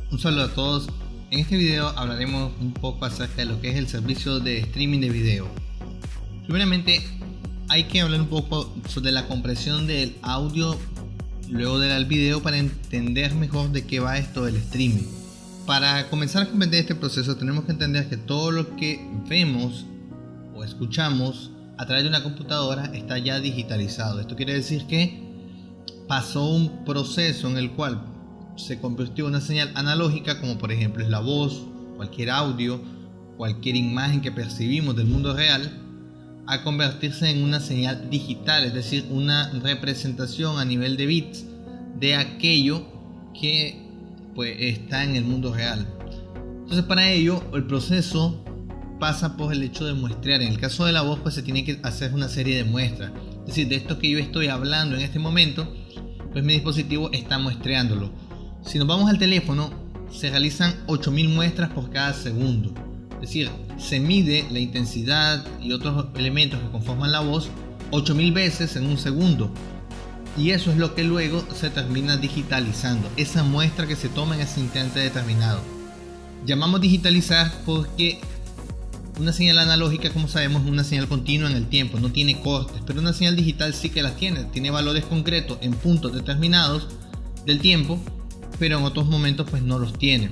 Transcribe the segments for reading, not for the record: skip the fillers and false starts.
Un saludo a todos. En este video hablaremos un poco acerca de lo que es el servicio de streaming de video. Primeramente, hay que hablar un poco sobre la compresión del audio luego del video para entender mejor de qué va esto del streaming. Para comenzar a comprender este proceso tenemos que entender que todo lo que vemos o escuchamos a través de una computadora está ya digitalizado. Esto quiere decir que pasó un proceso en el cual se convirtió en una señal analógica, como por ejemplo es la voz, cualquier audio, cualquier imagen que percibimos del mundo real, a convertirse en una señal digital, es decir, una representación a nivel de bits de aquello que pues está en el mundo real. Entonces, para ello el proceso pasa por el hecho de muestrear. En el caso de la voz, pues se tiene que hacer una serie de muestras, es decir, de esto que yo estoy hablando en este momento, pues mi dispositivo está muestreándolo. Si nos vamos al teléfono, se realizan 8000 muestras por cada segundo. Es decir, se mide la intensidad y otros elementos que conforman la voz 8000 veces en un segundo. Y eso es lo que luego se termina digitalizando, esa muestra que se toma en ese instante determinado. Llamamos digitalizar porque una señal analógica, como sabemos, es una señal continua en el tiempo, no tiene cortes, pero una señal digital sí que las tiene valores concretos en puntos determinados del tiempo, pero en otros momentos pues no los tiene.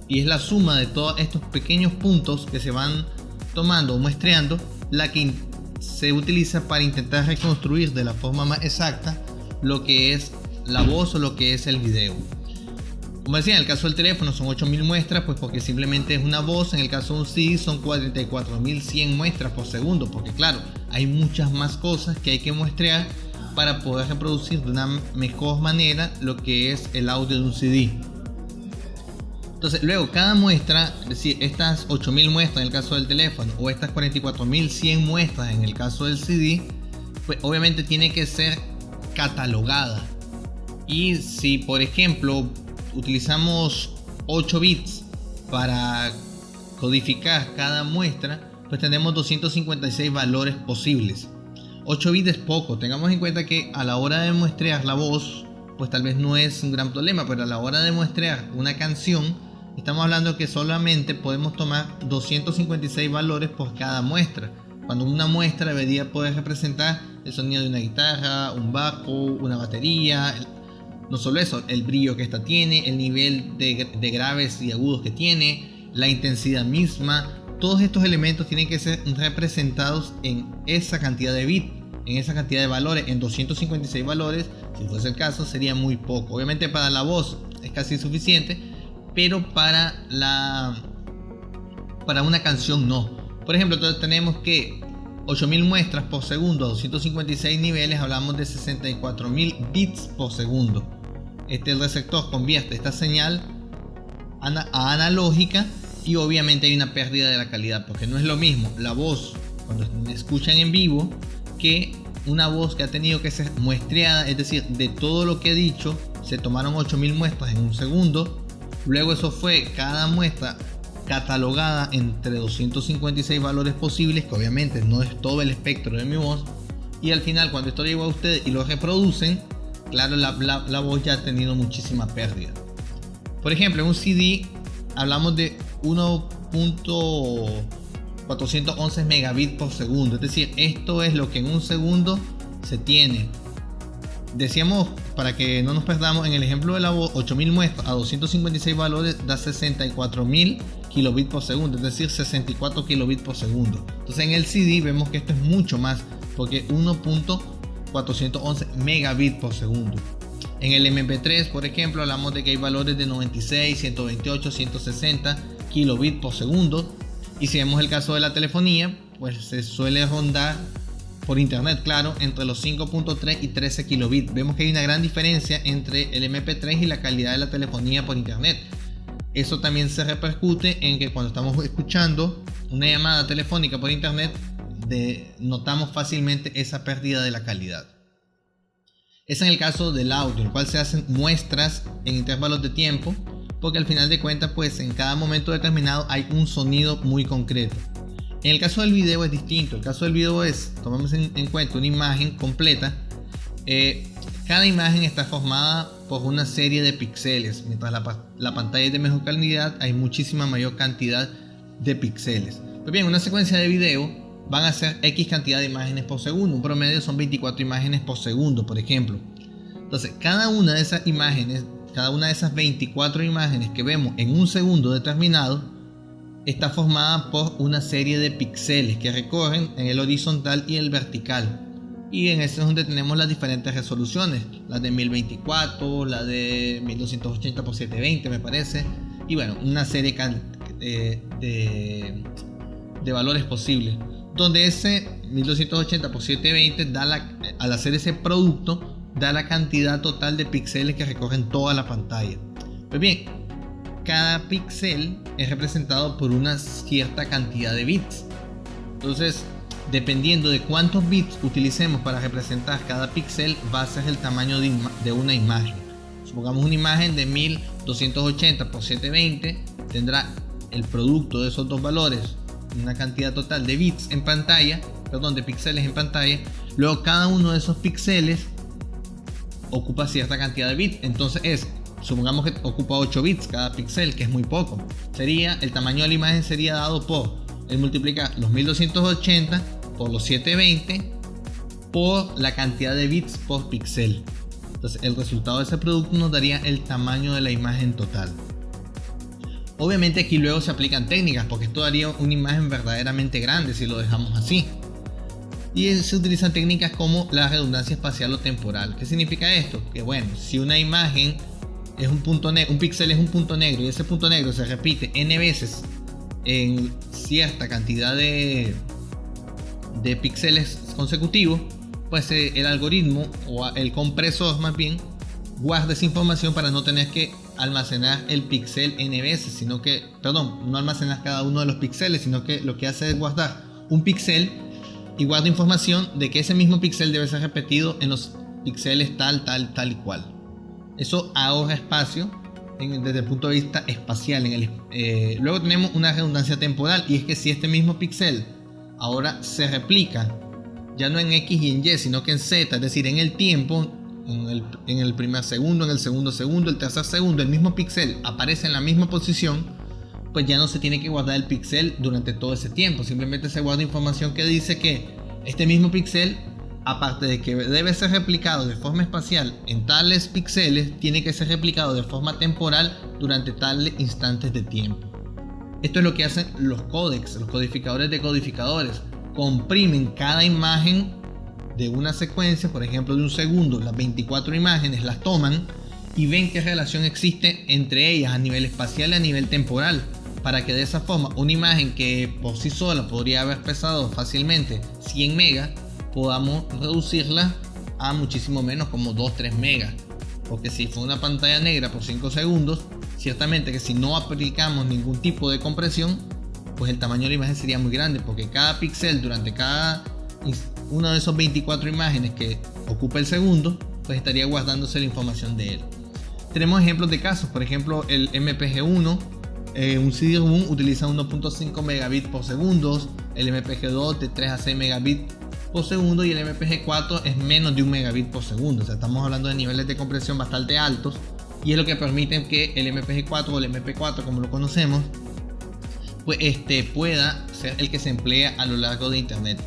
Y es la suma de todos estos pequeños puntos que se van tomando o muestreando la que se utiliza para intentar reconstruir de la forma más exacta lo que es la voz o lo que es el video. Como decía, en el caso del teléfono son 8000 muestras, pues porque simplemente es una voz. En el caso de un CD son 44100 muestras por segundo, porque claro, hay muchas más cosas que hay que muestrear para poder reproducir de una mejor manera lo que es el audio de un CD. Entonces luego cada muestra, es decir, estas 8000 muestras en el caso del teléfono o estas 44100 muestras en el caso del CD, pues obviamente tiene que ser catalogada. Y si por ejemplo utilizamos 8 bits para codificar cada muestra, pues tenemos 256 valores posibles. 8 bits es poco. Tengamos en cuenta que a la hora de muestrear la voz, pues tal vez no es un gran problema, pero a la hora de muestrear una canción, estamos hablando que solamente podemos tomar 256 valores por cada muestra, cuando una muestra debería poder representar el sonido de una guitarra, un bajo, una batería, no solo eso, el brillo que esta tiene, el nivel de graves y agudos que tiene, la intensidad misma. Todos estos elementos tienen que ser representados en esa cantidad de bits, en esa cantidad de valores, en 256 valores. Si fuese el caso, sería muy poco. Obviamente para la voz es casi suficiente, pero para una canción no. Por ejemplo, entonces tenemos que 8000 muestras por segundo a 256 niveles, hablamos de 64000 bits por segundo. El receptor convierte esta señal a analógica. Y obviamente hay una pérdida de la calidad, porque no es lo mismo la voz cuando escuchan en vivo que una voz que ha tenido que ser muestreada, es decir, de todo lo que he dicho se tomaron 8000 muestras en un segundo, luego eso fue cada muestra catalogada entre 256 valores posibles, que obviamente no es todo el espectro de mi voz, y al final cuando esto llegó a ustedes y lo reproducen, claro, la voz ya ha tenido muchísima pérdida. Por ejemplo, en un CD hablamos de 1.411 megabits por segundo, es decir, esto es lo que en un segundo se tiene. Decíamos, para que no nos perdamos, en el ejemplo de la voz, 8000 muestras a 256 valores da 64000 kilobits por segundo, es decir, 64 kilobits por segundo. Entonces en el CD vemos que esto es mucho más, porque 1.411 megabits por segundo. En el MP3, por ejemplo, hablamos de que hay valores de 96, 128, 160 kilobits por segundo. Y si vemos el caso de la telefonía, pues se suele rondar por internet, claro, entre los 5.3 y 13 kilobits. Vemos que hay una gran diferencia entre el MP3 y la calidad de la telefonía por internet. Eso también se repercute en que cuando estamos escuchando una llamada telefónica por internet, notamos fácilmente esa pérdida de la calidad. Es en el caso del audio, el cual se hacen muestras en intervalos de tiempo, porque al final de cuentas, pues en cada momento determinado hay un sonido muy concreto. En el caso del video es distinto. El caso del video es, tomamos en cuenta una imagen completa. Cada imagen está formada por una serie de píxeles, mientras la pantalla es de mejor calidad, hay muchísima mayor cantidad de píxeles. Pues bien, una secuencia de video van a ser X cantidad de imágenes por segundo. Un promedio son 24 imágenes por segundo, por ejemplo. Entonces, cada una de esas imágenes, cada una de esas 24 imágenes que vemos en un segundo determinado, está formada por una serie de píxeles que recorren en el horizontal y el vertical. Y en ese es donde tenemos las diferentes resoluciones, la de 1024, la de 1280 x 720 me parece, y bueno, una serie de valores posibles, donde ese 1280 x 720 al hacer ese producto da la cantidad total de píxeles que recorren toda la pantalla. Pues bien, cada píxel es representado por una cierta cantidad de bits. Entonces, dependiendo de cuántos bits utilicemos para representar cada píxel, va a ser el tamaño de una imagen. Supongamos una imagen de 1280 x 720 tendrá el producto de esos dos valores, una cantidad total de bits en pantalla, de píxeles en pantalla. Luego cada uno de esos píxeles ocupa cierta cantidad de bits. Entonces supongamos que ocupa 8 bits cada píxel, que es muy poco. El tamaño de la imagen sería dado por el multiplicar los 1280 por los 720 por la cantidad de bits por píxel. Entonces el resultado de ese producto nos daría el tamaño de la imagen total. Obviamente aquí luego se aplican técnicas, porque esto daría una imagen verdaderamente grande si lo dejamos así. Y se utilizan técnicas como la redundancia espacial o temporal. ¿Qué significa esto? Que bueno, si una imagen es un punto negro, un píxel es un punto negro, y ese punto negro se repite n veces en cierta cantidad de píxeles consecutivos, pues el algoritmo o el compresor más bien guarda esa información para no tener que almacenar el píxel n veces, no almacenar cada uno de los píxeles, sino que lo que hace es guardar un píxel y guarda información de que ese mismo píxel debe ser repetido en los píxeles tal y cual. Eso ahorra espacio desde el punto de vista espacial. Luego tenemos una redundancia temporal, y es que si este mismo píxel ahora se replica ya no en X y en Y, sino que en Z, es decir, en el tiempo, en el primer segundo, en el segundo segundo, el tercer segundo, el mismo píxel aparece en la misma posición, pues ya no se tiene que guardar el píxel durante todo ese tiempo. Simplemente se guarda información que dice que este mismo píxel, aparte de que debe ser replicado de forma espacial en tales píxeles, tiene que ser replicado de forma temporal durante tales instantes de tiempo. Esto es lo que hacen los códecs, los codificadores de codificadores. Comprimen cada imagen de una secuencia, por ejemplo de un segundo, las 24 imágenes las toman y ven qué relación existe entre ellas a nivel espacial y a nivel temporal, para que de esa forma una imagen que por sí sola podría haber pesado fácilmente 100 megas, podamos reducirla a muchísimo menos, como 2-3 megas. Porque si fue una pantalla negra por 5 segundos, ciertamente que si no aplicamos ningún tipo de compresión, pues el tamaño de la imagen sería muy grande, porque cada píxel durante cada una de esos 24 imágenes que ocupa el segundo, pues estaría guardándose la información de él. Tenemos ejemplos de casos, por ejemplo el MPG-1, un CD-ROM utiliza 1.5 megabits por segundo, el MPG-2 de 3 a 6 megabits por segundo, y el MPG-4 es menos de 1 megabit por segundo. O sea, estamos hablando de niveles de compresión bastante altos, y es lo que permite que el MPG-4 o el MP4 como lo conocemos, pues pueda ser el que se emplea a lo largo de internet.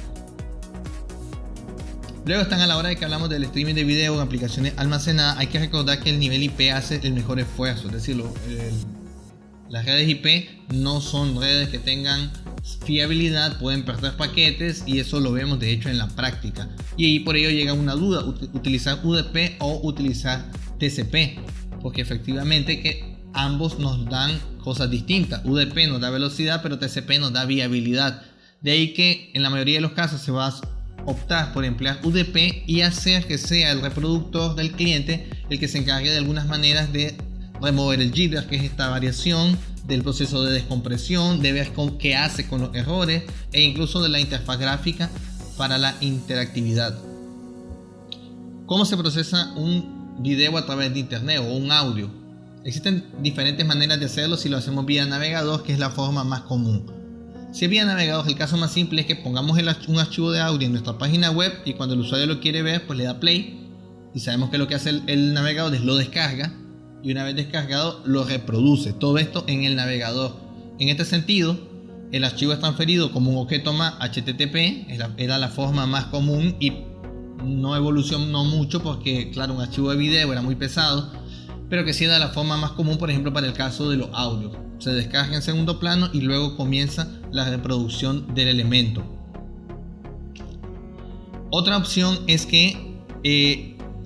Luego están, a la hora de que hablamos del streaming de video en aplicaciones almacenadas, hay que recordar que el nivel IP hace el mejor esfuerzo. Es decir, las redes IP no son redes que tengan fiabilidad, pueden perder paquetes, y eso lo vemos de hecho en la práctica. Y ahí por ello llega una duda: utilizar UDP o utilizar TCP, porque efectivamente que ambos nos dan cosas distintas. UDP nos da velocidad, pero TCP nos da viabilidad. De ahí que en la mayoría de los casos se va a optar por emplear UDP y hacer que sea el reproductor del cliente el que se encargue de algunas maneras de remover el jitter, que es esta variación del proceso de descompresión, de ver qué hace con los errores, e incluso de la interfaz gráfica para la interactividad. ¿Cómo se procesa un video a través de internet o un audio? Existen diferentes maneras de hacerlo. Si lo hacemos vía navegador, que es la forma más común. Si es vía navegador, el caso más simple es que pongamos un archivo de audio en nuestra página web, y cuando el usuario lo quiere ver, pues le da play, y sabemos que lo que hace el navegador es lo descarga, y una vez descargado lo reproduce. Todo esto en el navegador. En este sentido, el archivo es transferido como un objeto más HTTP, era la forma más común y no evolucionó mucho porque, claro, un archivo de video era muy pesado, pero que sí era la forma más común, por ejemplo, para el caso de los audios. Se descarga en segundo plano y luego comienza la reproducción del elemento. Otra opción es que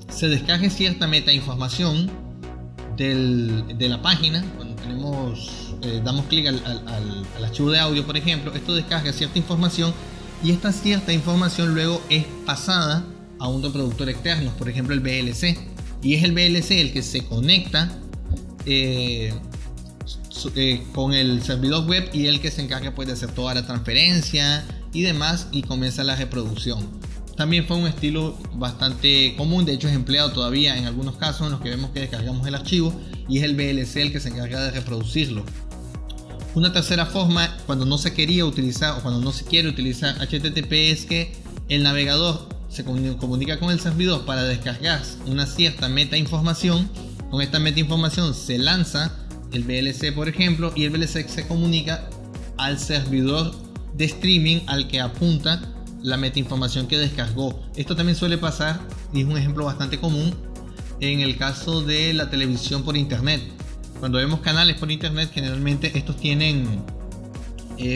se descargue cierta metainformación de la página. Cuando damos clic al archivo de audio, por ejemplo, esto descarga cierta información y esta cierta información luego es pasada a un reproductor externo, por ejemplo el VLC, y es el VLC el que se conecta con el servidor web y el que se encarga pues de hacer toda la transferencia y demás, y comienza la reproducción. También fue un estilo bastante común, de hecho es empleado todavía en algunos casos en los que vemos que descargamos el archivo y es el VLC el que se encarga de reproducirlo. Una tercera forma, cuando no se quería utilizar o cuando no se quiere utilizar HTTP, es que el navegador se comunica con el servidor para descargar una cierta metainformación. Con esta metainformación se lanza el VLC, por ejemplo, y el VLC se comunica al servidor de streaming al que apunta la metainformación que descargó. Esto también suele pasar, y es un ejemplo bastante común, en el caso de la televisión por internet. Cuando vemos canales por internet, generalmente estos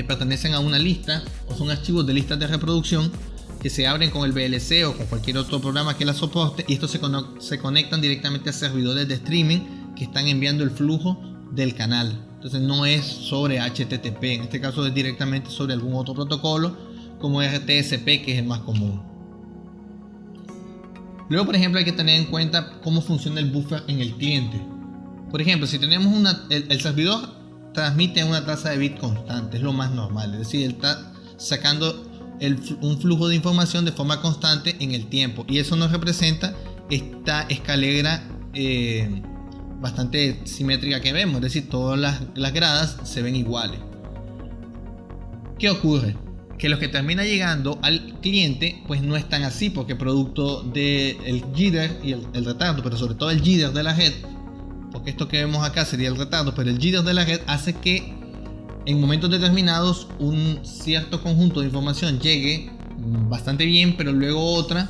pertenecen a una lista o son archivos de listas de reproducción que se abren con el VLC o con cualquier otro programa que la soporte, y estos se conectan directamente a servidores de streaming que están enviando el flujo del canal. Entonces no es sobre HTTP, en este caso es directamente sobre algún otro protocolo como RTSP, que es el más común. Luego, por ejemplo, hay que tener en cuenta cómo funciona el buffer en el cliente. Por ejemplo, si tenemos el servidor transmite una tasa de bit constante, es lo más normal, es decir, él está sacando un flujo de información de forma constante en el tiempo, y eso nos representa esta escalera bastante simétrica que vemos, es decir, todas las gradas se ven iguales. ¿Qué ocurre? Que los que termina llegando al cliente pues no están así, porque producto del jitter y el retardo, pero sobre todo el jitter de la red, porque esto que vemos acá sería el retardo, pero el jitter de la red hace que en momentos determinados un cierto conjunto de información llegue bastante bien, pero luego otra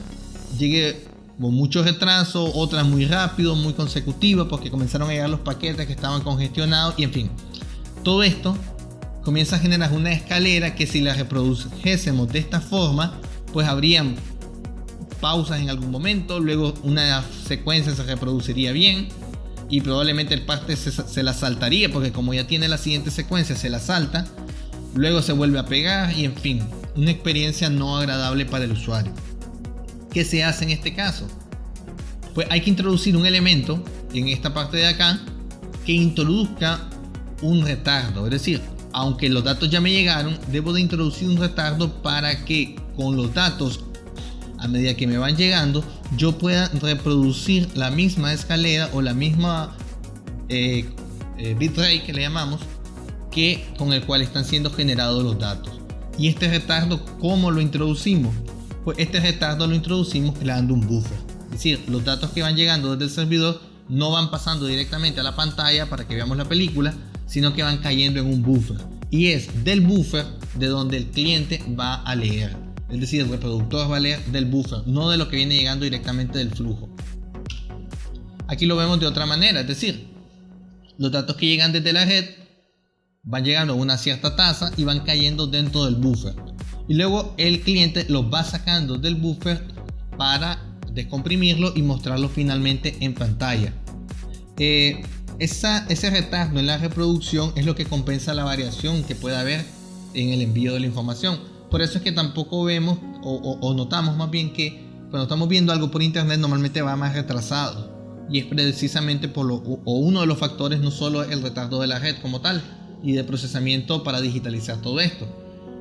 llegue con mucho retraso, otra muy rápido, muy consecutiva, porque comenzaron a llegar los paquetes que estaban congestionados, y en fin, todo esto comienza a generar una escalera que, si la reprodujésemos de esta forma, pues habrían pausas en algún momento, luego una secuencia se reproduciría bien y probablemente el parte se la saltaría, porque como ya tiene la siguiente secuencia se la salta, luego se vuelve a pegar, y en fin, una experiencia no agradable para el usuario. ¿Qué se hace en este caso? Pues hay que introducir un elemento en esta parte de acá que introduzca un retardo, es decir, aunque los datos ya me llegaron, debo de introducir un retardo para que con los datos, a medida que me van llegando, yo pueda reproducir la misma escalera o la misma bitrate que le llamamos, que con el cual están siendo generados los datos. Y este retardo, ¿cómo lo introducimos? Pues este retardo lo introducimos creando un buffer. Es decir, los datos que van llegando desde el servidor no van pasando directamente a la pantalla para que veamos la película, sino que van cayendo en un buffer, y es del buffer de donde el cliente va a leer. Es decir, el reproductor va a leer del buffer, no de lo que viene llegando directamente del flujo. Aquí lo vemos de otra manera, es decir, los datos que llegan desde la red van llegando a una cierta tasa y van cayendo dentro del buffer, y luego el cliente los va sacando del buffer para descomprimirlo y mostrarlo finalmente en pantalla. Ese retardo en la reproducción es lo que compensa la variación que pueda haber en el envío de la información. Por eso es que tampoco vemos o notamos más bien que cuando estamos viendo algo por internet normalmente va más retrasado, y es precisamente uno de los factores, no solo el retardo de la red como tal y de procesamiento para digitalizar todo esto,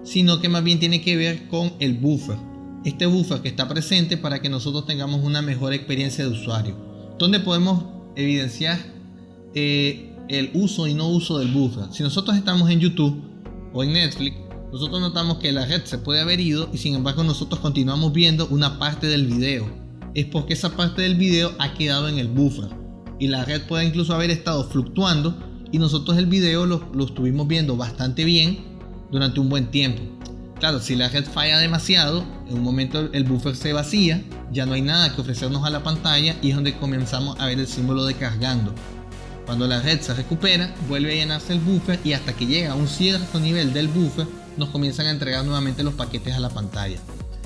sino que más bien tiene que ver con el buffer, este buffer que está presente para que nosotros tengamos una mejor experiencia de usuario, donde podemos evidenciar el uso y no uso del buffer. Si nosotros estamos en YouTube o en Netflix, nosotros notamos que la red se puede haber ido y sin embargo nosotros continuamos viendo una parte del video. Es porque esa parte del video ha quedado en el buffer y la red puede incluso haber estado fluctuando y nosotros el video lo estuvimos viendo bastante bien durante un buen tiempo. Claro, si la red falla demasiado, en un momento el buffer se vacía, ya no hay nada que ofrecernos a la pantalla y es donde comenzamos a ver el símbolo de cargando. Cuando la red se recupera, vuelve a llenarse el buffer y hasta que llega a un cierto nivel del buffer, nos comienzan a entregar nuevamente los paquetes a la pantalla.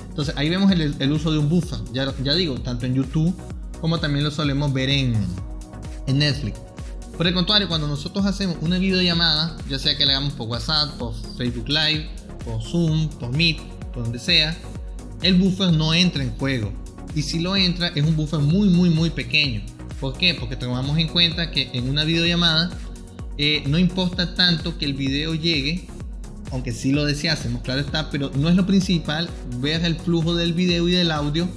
Entonces ahí vemos el uso de un buffer, ya digo, tanto en YouTube como también lo solemos ver en Netflix. Por el contrario, cuando nosotros hacemos una videollamada, ya sea que la hagamos por WhatsApp, por Facebook Live, por Zoom, por Meet, por donde sea, el buffer no entra en juego. Y si lo entra, es un buffer muy pequeño. ¿Por qué? Porque tomamos en cuenta que en una videollamada no importa tanto que el video llegue, aunque sí lo deseásemos, claro está, pero no es lo principal ver el flujo del video y del audio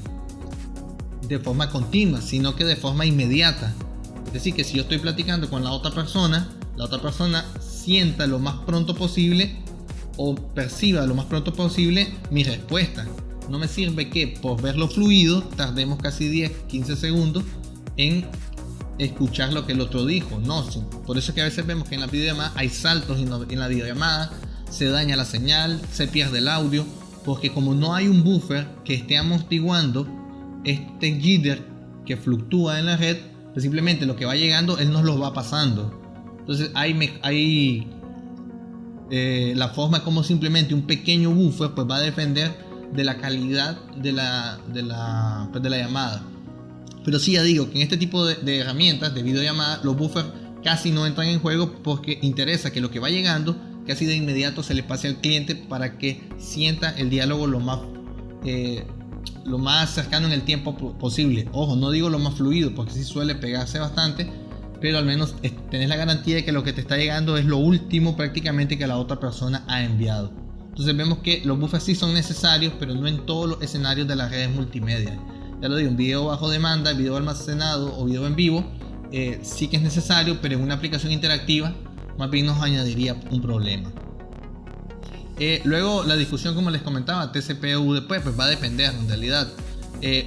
de forma continua, sino que de forma inmediata. Es decir, que si yo estoy platicando con la otra persona sienta lo más pronto posible o perciba lo más pronto posible mi respuesta. No me sirve que por verlo fluido tardemos casi 10-15 segundos en escuchar lo que el otro dijo. No, por eso es que a veces vemos que en la videollamada hay saltos en la videollamada, se daña la señal, se pierde el audio, porque como no hay un buffer que esté amortiguando este jitter que fluctúa en la red, pues simplemente lo que va llegando él nos lo va pasando. Entonces hay la forma como simplemente un pequeño buffer pues va a depender de la calidad de la llamada. Pero sí, ya digo que en este tipo de herramientas de videollamada los buffers casi no entran en juego porque interesa que lo que va llegando casi de inmediato se le pase al cliente para que sienta el diálogo lo más cercano en el tiempo posible. Ojo, no digo lo más fluido porque sí suele pegarse bastante, pero al menos tenés la garantía de que lo que te está llegando es lo último prácticamente que la otra persona ha enviado. Entonces vemos que los buffers sí son necesarios, pero no en todos los escenarios de las redes multimedia. Ya lo digo, un video bajo demanda, video almacenado o video en vivo sí que es necesario, pero en una aplicación interactiva más bien nos añadiría un problema. Luego la discusión, como les comentaba, TCP o UDP, pues va a depender en realidad.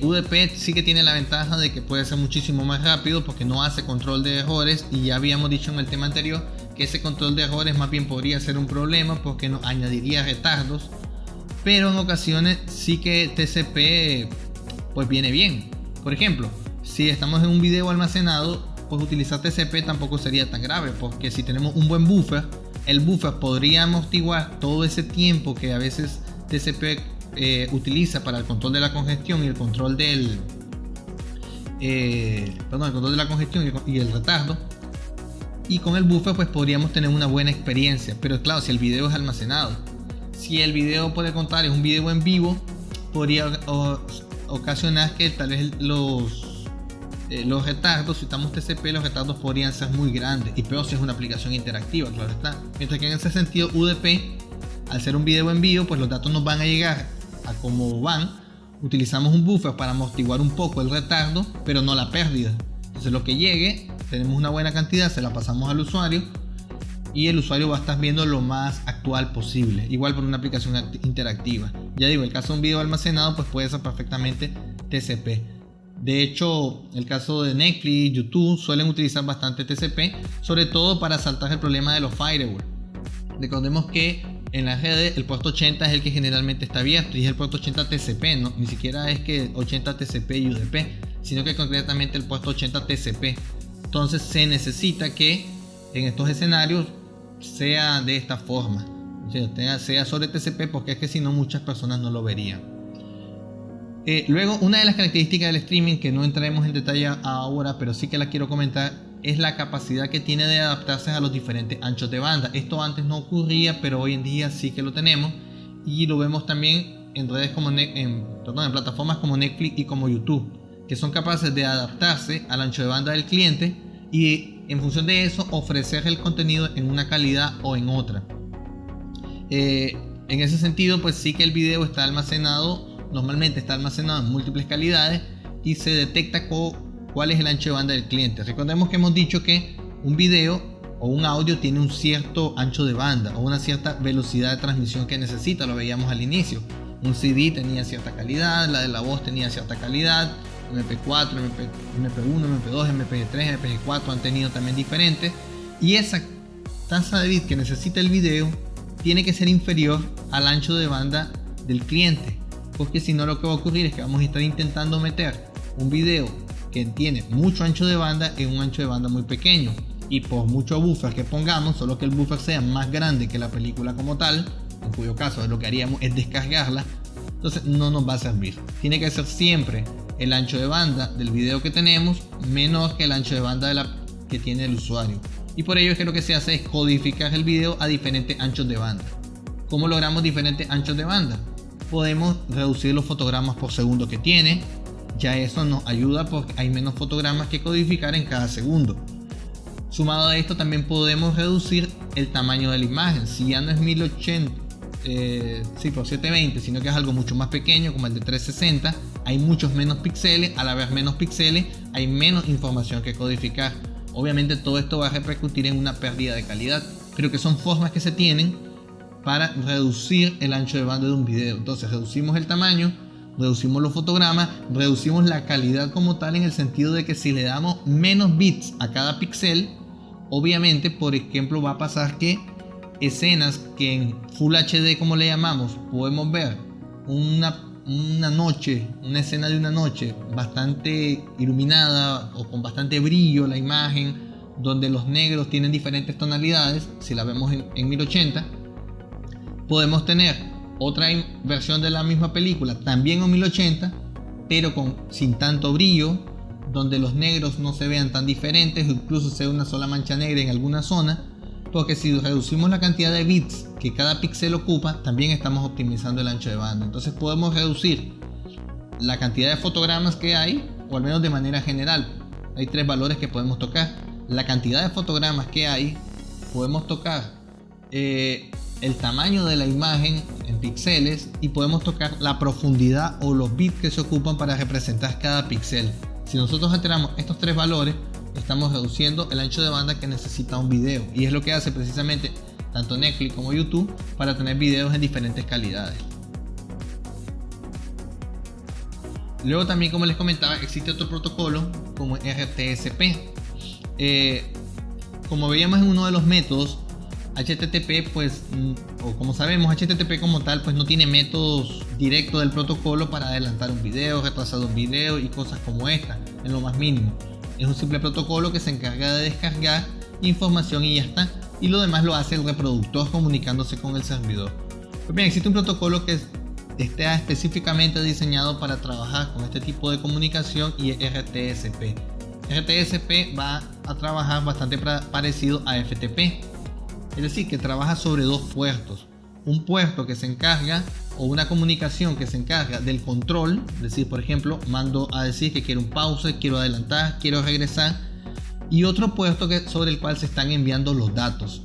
UDP sí que tiene la ventaja de que puede ser muchísimo más rápido porque no hace control de errores, y ya habíamos dicho en el tema anterior que ese control de errores más bien podría ser un problema porque nos añadiría retardos, pero en ocasiones sí que TCP pues viene bien. Por ejemplo, si estamos en un video almacenado, pues utilizar TCP tampoco sería tan grave, porque si tenemos un buen buffer, el buffer podría amortiguar todo ese tiempo que a veces TCP utiliza para el control de la congestión y el control del el control de la congestión y el retardo. Y con el buffer pues podríamos tener una buena experiencia. Pero claro, si el video es almacenado, si el video, por el contrario, es un video en vivo, podría ocasionar que tal vez los retardos, si estamos TCP, los retardos podrían ser muy grandes, y peor si es una aplicación interactiva, claro está. Mientras que en ese sentido UDP, al ser un video en vivo, pues los datos nos van a llegar a como van. Utilizamos un buffer para amortiguar un poco el retardo, pero no la pérdida. Entonces lo que llegue, tenemos una buena cantidad, se la pasamos al usuario y el usuario va a estar viendo lo más actual posible. Igual por una aplicación interactiva. Ya digo, el caso de un video almacenado pues puede ser perfectamente TCP. De hecho, el caso de Netflix, YouTube suelen utilizar bastante TCP, sobre todo para saltar el problema de los firewall. Recordemos que en las redes el puerto 80 es el que generalmente está abierto y es el puerto 80 TCP, ¿no? Ni siquiera es que 80 TCP y UDP, sino que concretamente el puerto 80 TCP. Entonces se necesita que en estos escenarios sea de esta forma, o sea sobre TCP, porque es que si no muchas personas no lo verían. Luego, una de las características del streaming que no entraremos en detalle ahora, pero sí que la quiero comentar, es la capacidad que tiene de adaptarse a los diferentes anchos de banda. Esto antes no ocurría, pero hoy en día sí que lo tenemos, y lo vemos también en redes como en plataformas como Netflix y como YouTube, que son capaces de adaptarse al ancho de banda del cliente y en función de eso ofrecer el contenido en una calidad o en otra. En ese sentido, pues sí que el video está almacenado, normalmente está almacenado en múltiples calidades y se detecta cuál es el ancho de banda del cliente. Recordemos que hemos dicho que un video o un audio tiene un cierto ancho de banda o una cierta velocidad de transmisión que necesita, lo veíamos al inicio. Un CD tenía cierta calidad, la de la voz tenía cierta calidad, MP4, MP1, MP2, MP3, MP4 han tenido también diferentes, y esa tasa de bits que necesita el video tiene que ser inferior al ancho de banda del cliente, porque si no lo que va a ocurrir es que vamos a estar intentando meter un video que tiene mucho ancho de banda en un ancho de banda muy pequeño, y por mucho buffer que pongamos, solo que el buffer sea más grande que la película como tal, en cuyo caso lo que haríamos es descargarla, entonces no nos va a servir. Tiene que ser siempre el ancho de banda del video que tenemos menor que el ancho de banda que tiene el usuario, y por ello es que lo que se hace es codificar el video a diferentes anchos de banda. ¿Cómo logramos diferentes anchos de banda? Podemos reducir los fotogramas por segundo que tiene, ya eso nos ayuda porque hay menos fotogramas que codificar en cada segundo. Sumado a esto también podemos reducir el tamaño de la imagen. Si ya no es 1080 por 720, sino que es algo mucho más pequeño como el de 360, hay muchos menos píxeles. Al haber menos píxeles hay menos información que codificar. Obviamente todo esto va a repercutir en una pérdida de calidad, pero que son formas que se tienen para reducir el ancho de banda de un video. Entonces reducimos el tamaño, reducimos los fotogramas, reducimos la calidad como tal, en el sentido de que si le damos menos bits a cada píxel, obviamente, por ejemplo, va a pasar que escenas que en Full HD, como le llamamos, podemos ver una escena de una noche bastante iluminada o con bastante brillo la imagen, donde los negros tienen diferentes tonalidades. Si la vemos en 1080, podemos tener otra versión de la misma película también en 1080, pero sin tanto brillo, donde los negros no se vean tan diferentes, o incluso sea una sola mancha negra en alguna zona, porque si reducimos la cantidad de bits que cada píxel ocupa, también estamos optimizando el ancho de banda. Entonces podemos reducir la cantidad de fotogramas que hay, o al menos de manera general. Hay tres valores que podemos tocar: la cantidad de fotogramas que hay, podemos tocar el tamaño de la imagen en píxeles, y podemos tocar la profundidad o los bits que se ocupan para representar cada píxel. Si nosotros alteramos estos tres valores, estamos reduciendo el ancho de banda que necesita un video, y es lo que hace precisamente tanto Netflix como YouTube para tener videos en diferentes calidades. Luego también, como les comentaba, existe otro protocolo como RTSP. Como veíamos en uno de los métodos, HTTP, pues, o como sabemos, HTTP como tal, pues no tiene métodos directos del protocolo para adelantar un video, retrasar un video y cosas como esta, en lo más mínimo. Es un simple protocolo que se encarga de descargar información y ya está, y lo demás lo hace el reproductor comunicándose con el servidor. Pues bien, existe un protocolo que está específicamente diseñado para trabajar con este tipo de comunicación, y es RTSP. RTSP va a trabajar bastante parecido a FTP. Es decir, que trabaja sobre dos puertos. Un puerto que se encarga, o una comunicación que se encarga del control, es decir, por ejemplo, mando a decir que quiero un pause, quiero adelantar, quiero regresar, y otro puerto sobre el cual se están enviando los datos.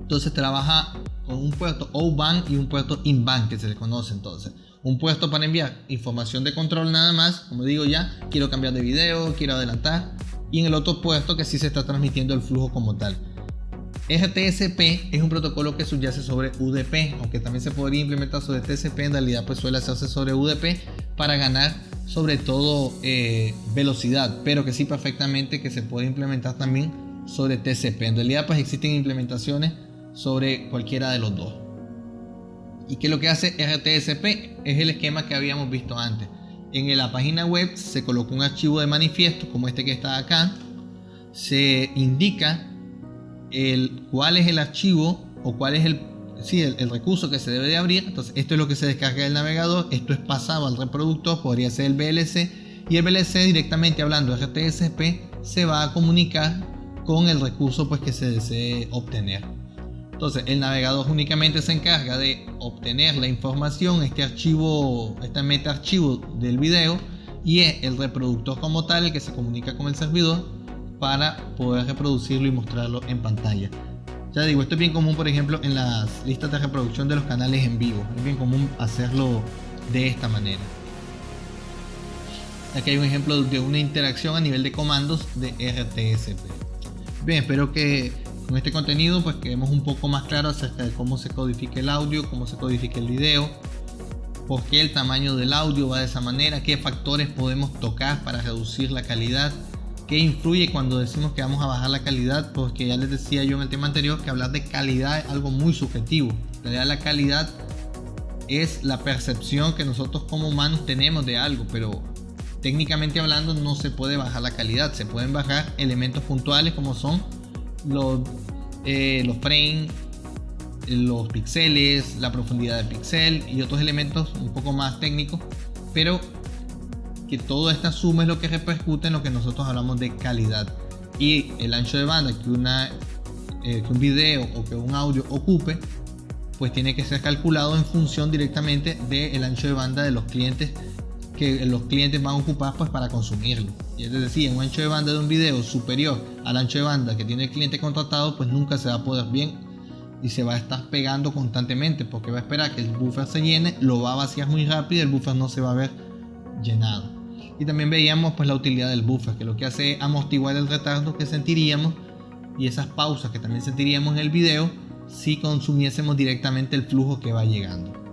Entonces trabaja con un puerto outbound y un puerto inbound, que se le conoce. Entonces, un puerto para enviar información de control nada más, como digo, ya quiero cambiar de video, quiero adelantar, y en el otro puerto que sí se está transmitiendo el flujo como tal. RTSP es un protocolo que subyace sobre UDP, aunque también se podría implementar sobre TCP. En realidad pues suele hacerse sobre UDP para ganar sobre todo velocidad, pero que sí perfectamente que se puede implementar también sobre TCP. En realidad pues existen implementaciones sobre cualquiera de los dos. ¿Y qué es lo que hace RTSP? Es el esquema que habíamos visto antes. En la página web se coloca un archivo de manifiesto como este que está acá, se indica cuál es el archivo o cuál es el recurso que se debe de abrir. Entonces esto es lo que se descarga del navegador, esto es pasado al reproductor, podría ser el VLC, y el VLC, directamente hablando RTSP, se va a comunicar con el recurso pues que se desee obtener. Entonces el navegador únicamente se encarga de obtener la información, este meta archivo del video, y es el reproductor como tal el que se comunica con el servidor para poder reproducirlo y mostrarlo en pantalla. Ya digo, esto es bien común, por ejemplo, en las listas de reproducción de los canales en vivo. Es bien común hacerlo de esta manera. Aquí hay un ejemplo de una interacción a nivel de comandos de RTSP. Bien, espero que con este contenido pues quedemos un poco más claros acerca de cómo se codifica el audio, cómo se codifica el video. por qué el tamaño del audio va de esa manera, qué factores podemos tocar para reducir la calidad, qué influye cuando decimos que vamos a bajar la calidad, porque ya les decía yo en el tema anterior que hablar de calidad es algo muy subjetivo. En realidad la calidad es la percepción que nosotros como humanos tenemos de algo, pero técnicamente hablando no se puede bajar la calidad. Se pueden bajar elementos puntuales como son los frames, los píxeles, la profundidad del píxel y otros elementos un poco más técnicos, pero que toda esta suma es lo que repercute en lo que nosotros hablamos de calidad. Y el ancho de banda que un video o que un audio ocupe, pues tiene que ser calculado en función directamente del ancho de banda de los clientes que los clientes van a ocupar pues para consumirlo. Y es decir, un ancho de banda de un video superior al ancho de banda que tiene el cliente contratado, pues nunca se va a poder bien y se va a estar pegando constantemente, porque va a esperar que el buffer se llene, lo va a vaciar muy rápido y el buffer no se va a ver llenado. Y también veíamos pues la utilidad del buffer, que lo que hace es amortiguar el retardo que sentiríamos y esas pausas que también sentiríamos en el video si consumiésemos directamente el flujo que va llegando.